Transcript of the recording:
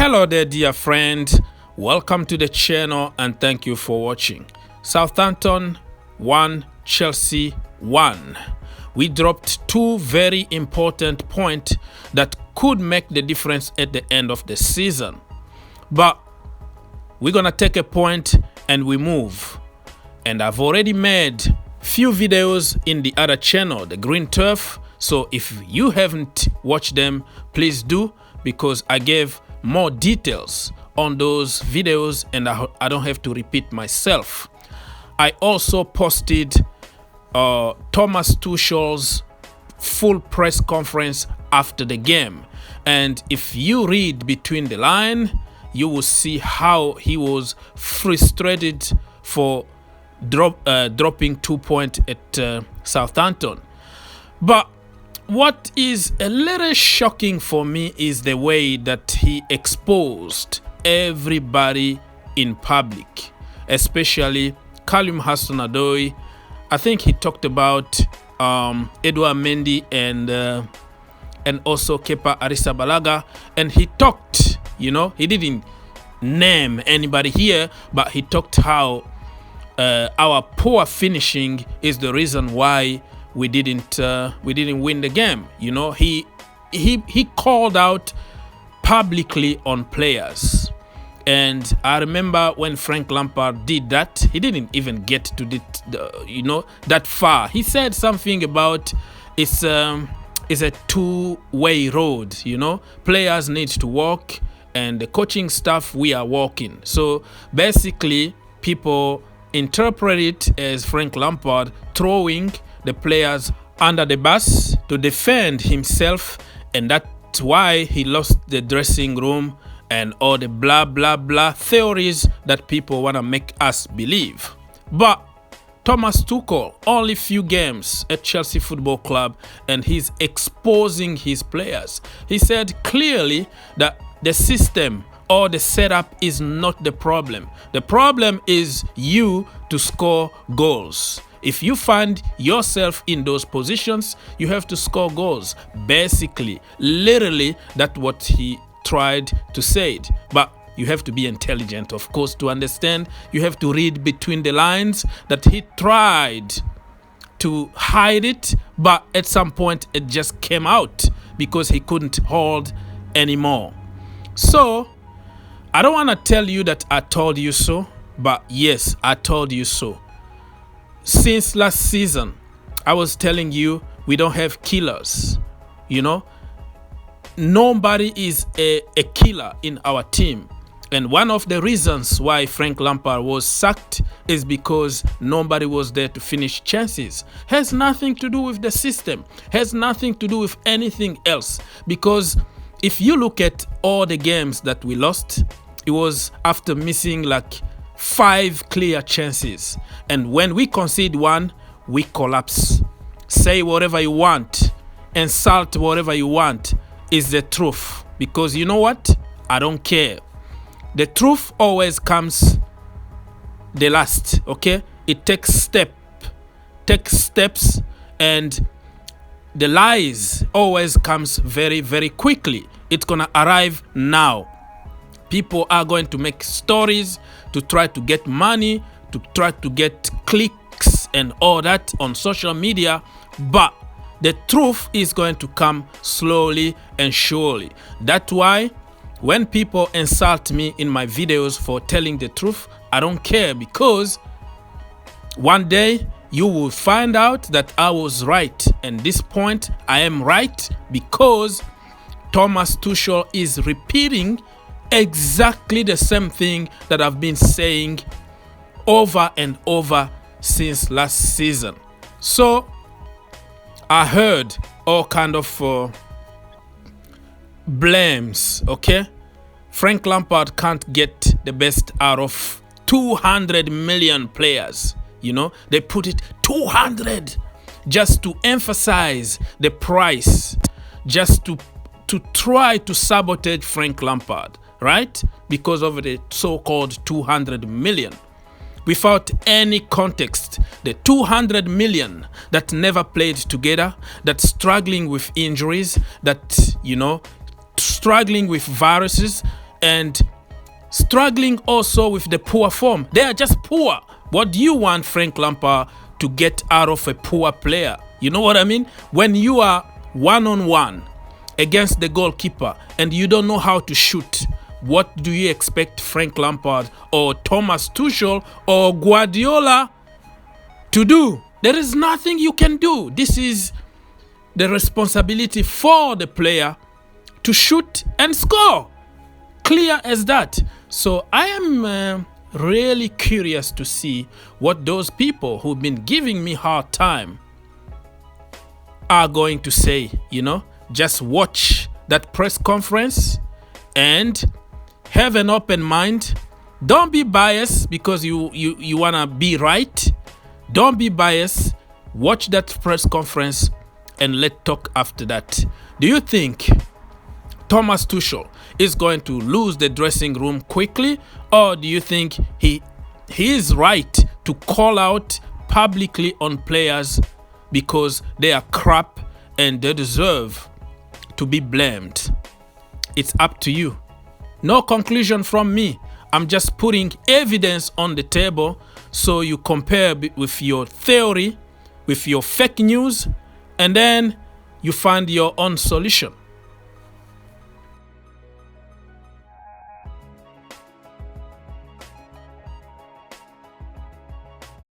Hello there, dear friend. Welcome to the channel and thank you for watching. Southampton 1, Chelsea 1. We dropped two very important points that could make the difference at the end of the season. But we're gonna take a point and we move. And I've already made few videos in the other channel, the Green Turf. So if you haven't watched them, please do, because I gave more details on those videos and I don't have to repeat myself. I also posted Thomas Tuchel's full press conference after the game, and if you read between the line, you will see how he was frustrated for dropping 2 points at Southampton. But what is a little shocking for me is the way that he exposed everybody in public, especially Callum Hudson-Odoi. I think he talked about Edouard Mendy and also Kepa Arrizabalaga, and he talked, he didn't name anybody here, but he talked how our poor finishing is the reason why we didn't win the game. He called out publicly on players, and I remember when Frank Lampard did that, he didn't even get to that far. He said something about it's a two-way road. Players need to walk, and the coaching staff, we are walking. So basically, people interpret it as Frank Lampard throwing the players under the bus to defend himself, and that's why he lost the dressing room and all the blah blah blah theories that people want to make us believe. But Thomas Tuchel, only few games at Chelsea Football Club, and he's exposing his players. He said clearly that the system or the setup is not the problem. The problem is you to score goals. If you find yourself in those positions, you have to score goals. Basically, literally, that's what he tried to say. But you have to be intelligent, of course, to understand. You have to read between the lines that he tried to hide it, but at some point it just came out because he couldn't hold anymore. So, I don't want to tell you that I told you so, but yes, I told you so. Since last season, I was telling you we don't have killers. Nobody is a killer in our team. And one of the reasons why Frank Lampard was sacked is because nobody was there to finish chances. Has nothing to do with the system. Has nothing to do with anything else. Because if you look at all the games that we lost, it was after missing like 5 clear chances, and when we concede one, we collapse. Say whatever you want, insult whatever you want, is the truth, because you know what, I don't care. The truth always comes the last. Okay, it takes steps, and the lies always comes very, very quickly. It's gonna arrive now. People are going to make stories to try to get money, to try to get clicks and all that on social media. But the truth is going to come slowly and surely. That's why when people insult me in my videos for telling the truth, I don't care, because one day you will find out that I was right. And this point, I am right, because Thomas Tuchel is repeating exactly the same thing that I've been saying over and over since last season. So I heard all kind of blames. Okay, Frank Lampard can't get the best out of 200 million players. They put it 200 just to emphasize the price, just to try to sabotage Frank Lampard. Right? Because of the so-called 200 million. Without any context, the 200 million that never played together, that's struggling with injuries, that, struggling with viruses, and struggling also with the poor form. They are just poor. What do you want Frank Lampard to get out of a poor player? You know what I mean? When you are one-on-one against the goalkeeper and you don't know how to shoot, what do you expect Frank Lampard or Thomas Tuchel or Guardiola to do? There is nothing you can do. This is the responsibility for the player to shoot and score. Clear as that. So I am really curious to see what those people who've been giving me hard time are going to say. You know, just watch that press conference and have an open mind. Don't be biased because you want to be right. Don't be biased. Watch that press conference and let's talk after that. Do you think Thomas Tuchel is going to lose the dressing room quickly, or do you think he is right to call out publicly on players because they are crap and they deserve to be blamed? It's up to you. No conclusion from me. I'm just putting evidence on the table so you compare with your theory, with your fake news, and then you find your own solution.